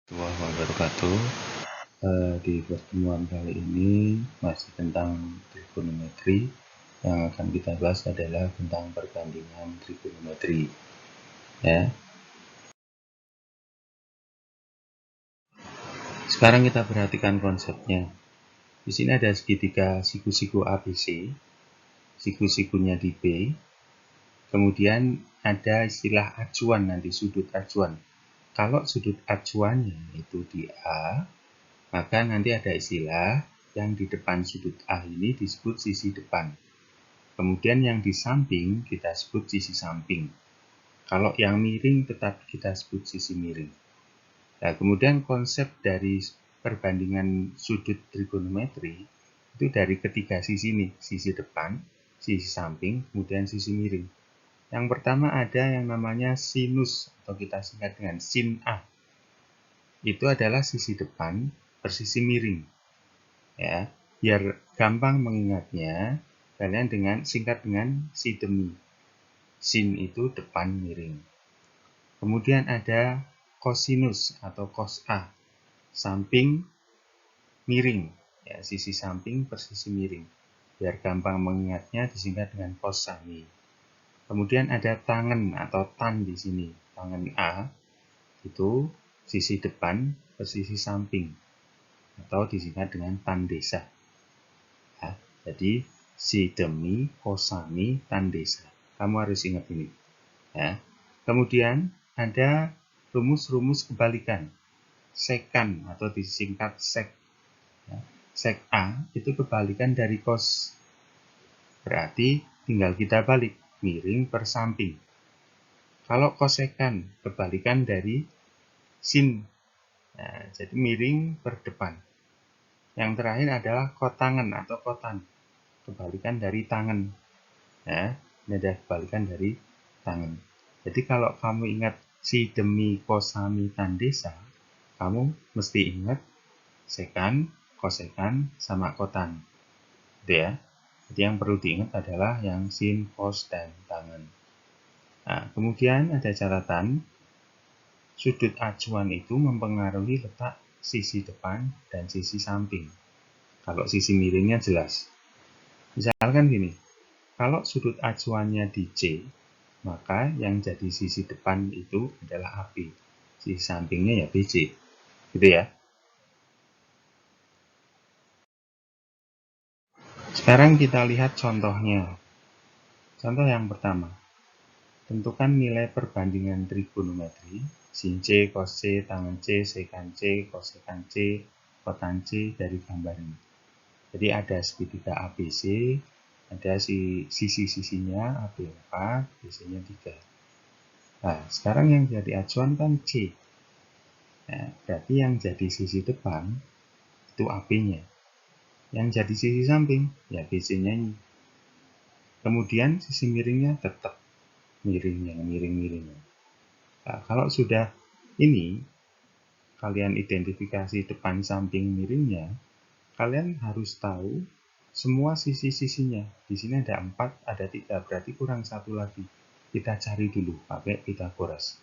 Warahmatullahi wabarakatuh. Di pertemuan kali ini masih tentang trigonometri. Yang akan kita bahas adalah tentang perbandingan trigonometri. Ya. Sekarang kita perhatikan konsepnya. Di sini ada segitiga siku-siku ABC, siku-sikunya di B. Kemudian ada istilah acuan nanti, sudut acuan. Kalau sudut acuannya itu di A, maka nanti ada istilah yang di depan sudut A ini disebut sisi depan. Kemudian yang di samping kita sebut sisi samping. Kalau yang miring tetap kita sebut sisi miring. Nah, kemudian konsep dari perbandingan sudut trigonometri itu dari ketiga sisi nih, sisi depan, sisi samping, kemudian sisi miring. Yang pertama ada yang namanya sinus atau kita singkat dengan sin A. Itu adalah sisi depan persisi miring. Ya, biar gampang mengingatnya, kalian singkat dengan si demi. Sin itu depan miring. Kemudian ada kosinus atau cos A, samping miring. Ya, sisi samping persisi miring. Biar gampang mengingatnya disingkat dengan cos sami. Kemudian ada tangen atau tan di sini. Tangen A itu sisi depan persisi samping atau disingkat dengan tan desa. Ya, jadi si demi, kosami, tan desa. Kamu harus ingat ini. Ya. Kemudian ada rumus-rumus kebalikan. Sekan atau disingkat sek. Ya. Sek A itu kebalikan dari cos. Berarti tinggal kita balik, miring per samping. Kalau kosekan kebalikan dari sin. Nah, jadi miring per depan. Yang terakhir adalah kotangen atau kotan. Kebalikan dari tangan. Ya, ini adalah kebalikan dari tangan. Jadi kalau kamu ingat si demi kosami tan desa, kamu mesti ingat sekan, kosekan, sama kotan. Gitu ya. Jadi yang perlu diingat adalah yang sin, kos, dan tangan. Nah, kemudian ada catatan, sudut acuan itu mempengaruhi letak sisi depan dan sisi samping. Kalau sisi miringnya jelas. Misalkan gini, kalau sudut acuannya di C, maka yang jadi sisi depan itu adalah AB. Sisi sampingnya ya BC. Gitu ya. Sekarang kita lihat contohnya. Contoh yang pertama. Tentukan nilai perbandingan trigonometri sin C, cos C, tangen C, sekan C, kosekan C, kotan C dari gambar ini. Jadi ada segitiga ABC, ada sisi-sisinya AB4, BC-nya 3. Nah, sekarang yang jadi acuan kan C. Nah, berarti yang jadi sisi depan itu AB-nya. Yang jadi sisi samping ya BC-nya ini. Kemudian sisi miringnya tetap miring yang miring-miring. Nah, kalau sudah ini kalian identifikasi depan samping miringnya, kalian harus tahu semua sisi-sisinya. Di sini ada 4, ada 3, berarti kurang 1 lagi. Kita cari dulu pakai Pythagoras.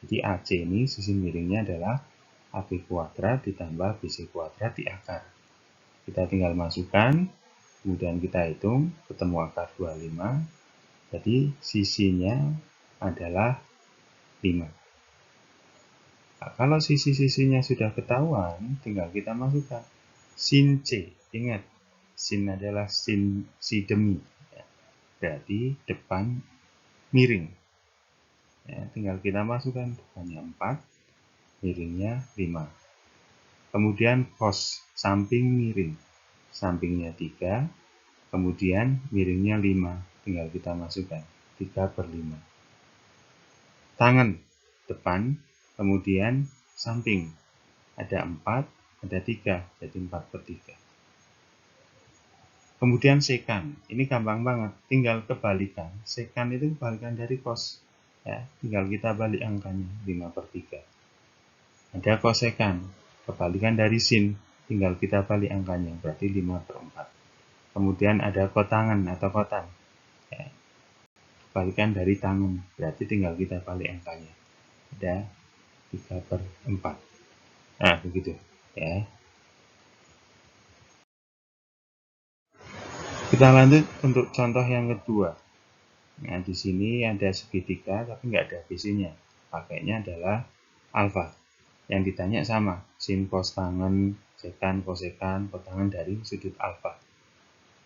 Jadi AC ini sisi miringnya adalah AB kuadrat ditambah BC kuadrat di akar. Kita tinggal masukkan, kemudian kita hitung, ketemu akar 25. Jadi sisinya adalah 5. Nah, kalau sisi-sisinya sudah ketahuan, tinggal kita masukkan. Sin C, ingat, sin adalah sin si demi. Ya, berarti depan miring. Ya, tinggal kita masukkan, depannya 4, miringnya 5. Kemudian cos, samping miring. Sampingnya 3, kemudian miringnya 5. Tinggal kita masukkan, 3/5. Tangan, depan, kemudian samping. Ada 4, ada 3, jadi 4/3. Kemudian sekan, ini gampang banget, tinggal kebalikan. Sekan itu kebalikan dari cos. Ya, tinggal kita balik angkanya, 5/3. Ada kosekan, kebalikan dari sin, tinggal kita balik angkanya, berarti 5/4. Kemudian ada kotangan atau kotan. Ya, kebalikan dari tangan, berarti tinggal kita balik angkanya. Ada 3/4. Nah, begitu ya. Kita lanjut untuk contoh yang kedua. Nah, di sini ada segitiga tapi nggak ada BC-nya. Pakainya adalah alfa. Yang ditanya sama, sin cos tangen, sekan, kosekan, kotangen dari sudut alfa.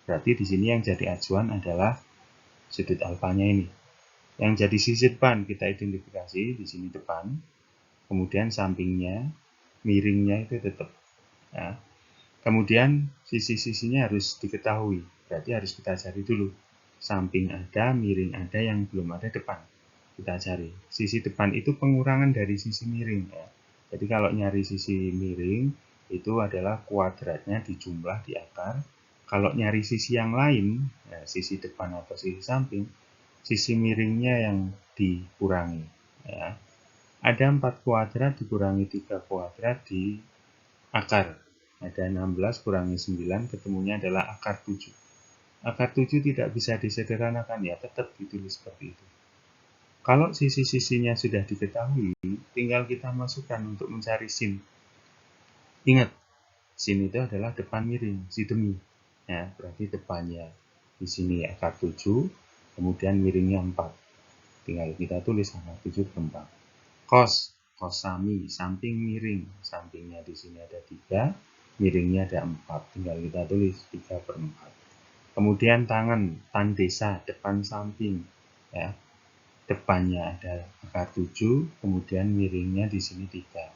Berarti di sini yang jadi acuan adalah sudut alfanya ini. Yang jadi sisi depan kita identifikasi di sini depan, kemudian sampingnya, miringnya itu tetap. Ya. Kemudian sisi-sisinya harus diketahui, berarti harus kita cari dulu. Samping ada, miring ada, yang belum ada depan. Kita cari. Sisi depan itu pengurangan dari sisi miring. Ya. Jadi kalau nyari sisi miring, itu adalah kuadratnya dijumlah di akar. Kalau nyari sisi yang lain, ya, sisi depan atau sisi samping, sisi miringnya yang dikurangi. Ya. Ada 4 kuadrat dikurangi 3 kuadrat di akar. Ada 16 kurangi 9, ketemunya adalah akar 7. Akar 7 tidak bisa disederhanakan, ya tetap ditulis seperti itu. Kalau sisi-sisinya sudah diketahui, tinggal kita masukkan untuk mencari sin. Ingat, sin itu adalah depan miring, si demi. Ya, berarti depannya di sini akar 7, kemudian miringnya 4. Tinggal kita tulis akar 7 per 4. Cos sami, samping miring. Sampingnya di sini ada 3, miringnya ada 4. Tinggal kita tulis 3 per 4. Kemudian tangan, tan desa, depan samping. Ya. Depannya ada akar 7, kemudian miringnya di sini 3.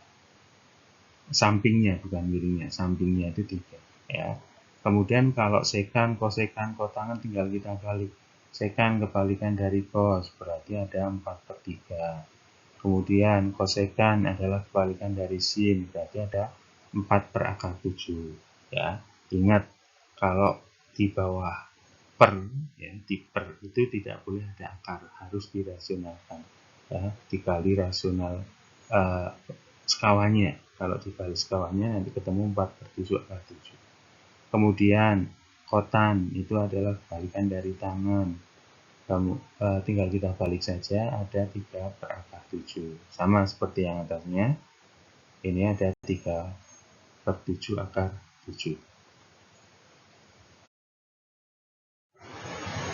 Sampingnya, bukan miringnya, sampingnya itu 3. Ya. Kemudian kalau sekan, kosekan, kotangan tinggal kita balik. Sekan kebalikan dari kos, berarti ada 4 per 3. Kemudian kosekan adalah kebalikan dari sin, berarti ada 4 per akar 7. Ya. Ingat, kalau di bawah per, ya, di per itu tidak boleh ada akar, harus dirasionalkan. Ya, dikali rasional sekawannya. Kalau dikali sekawannya nanti ketemu 4 per 7 akar 7. Kemudian kotan itu adalah kebalikan dari tangan. Tinggal kita balik saja, ada 3 per akar 7. Sama seperti yang atasnya, ini ada 3 per 7 akar 7.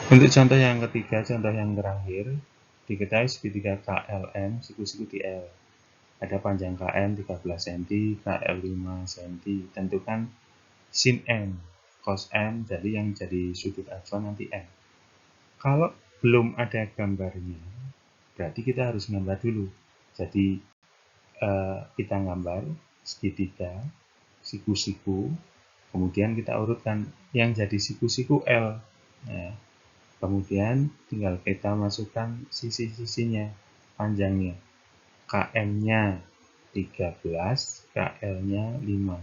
Untuk contoh yang ketiga, contoh yang terakhir, diketahui segitiga KLM, siku-siku di L. Ada panjang KM 13 cm, KL 5 cm. Tentukan sin M, cos M, jadi yang jadi sudut acuan nanti M. Kalau belum ada gambarnya, berarti kita harus gambar dulu. Jadi kita gambar segitiga, siku-siku, kemudian kita urutkan yang jadi siku-siku L. Nah, kemudian tinggal kita masukkan sisi-sisinya, panjangnya. KM-nya 13, KL-nya 5.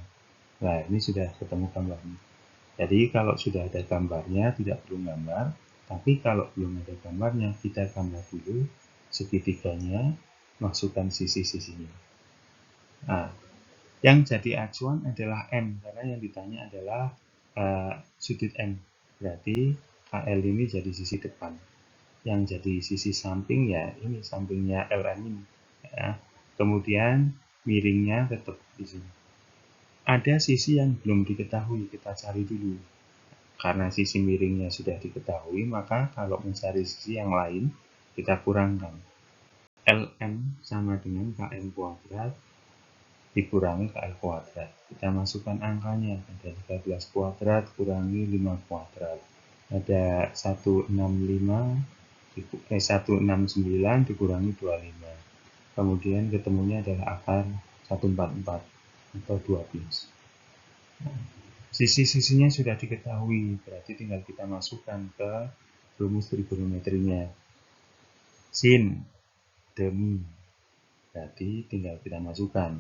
Nah, ini sudah ketemu gambarnya. Jadi kalau sudah ada gambarnya, tidak perlu gambar. Tapi kalau belum ada gambarnya, kita gambar dulu segitiganya, masukkan sisi-sisinya. Nah, yang jadi acuan adalah M, karena yang ditanya adalah sudut M. Berarti KL ini jadi sisi depan. Yang jadi sisi samping ya ini, sampingnya LM ini. Ya. Kemudian miringnya tetap di sini. Ada sisi yang belum diketahui, kita cari dulu. Karena sisi miringnya sudah diketahui, maka kalau mencari sisi yang lain, kita kurangkan. LM sama dengan KM kuadrat dikurangi KL kuadrat. Kita masukkan angkanya, ada 13 kuadrat kurangi 5 kuadrat. Ada 169 dikurangi 25. Kemudian ketemunya adalah akar 144 atau 12. Sisi-sisinya sudah diketahui, berarti tinggal kita masukkan ke rumus trigonometrinya. Sin demi, berarti tinggal kita masukkan.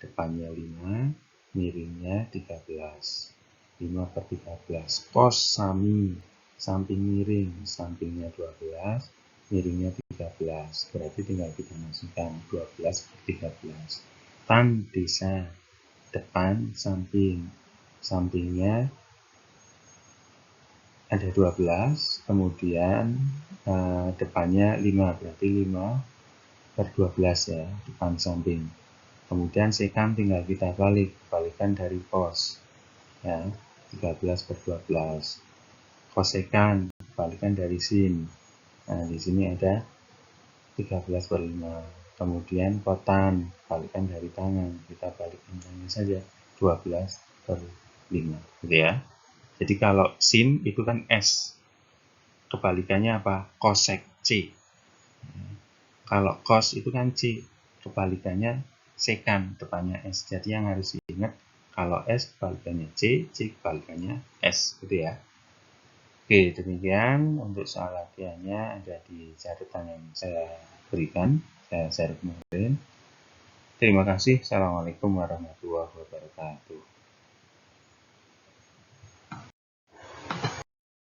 Depannya 5, miringnya 13. 5 per 13. Cos sami, samping miring, sampingnya 12, miringnya 13. Berarti tinggal kita masukkan 12 per 13. Tan desa, depan, samping. Sampingnya ada 12, kemudian depannya 5, berarti 5 per 12 ya, depan samping. Kemudian sekan tinggal kita balikan dari cos. Ya, 13 per 12. Kosekan, balikan dari sin. Nah, di sini ada 13 per 5. Kemudian kotan, balikan dari tangan. Kita balikan tangan saja, 12 per 5. Gitu ya. Jadi kalau sin itu kan S. Kebalikannya apa? Kosek C. Kalau cos itu kan C. Kebalikannya sekan, depannya S. Jadi yang harus diingat, kalau S kebalikannya C, C kebalikannya S. Gitu ya. Oke, demikian untuk soal latihannya ada di catatan yang saya berikan, saya share kemarin. Terima kasih. Assalamualaikum warahmatullahi wabarakatuh.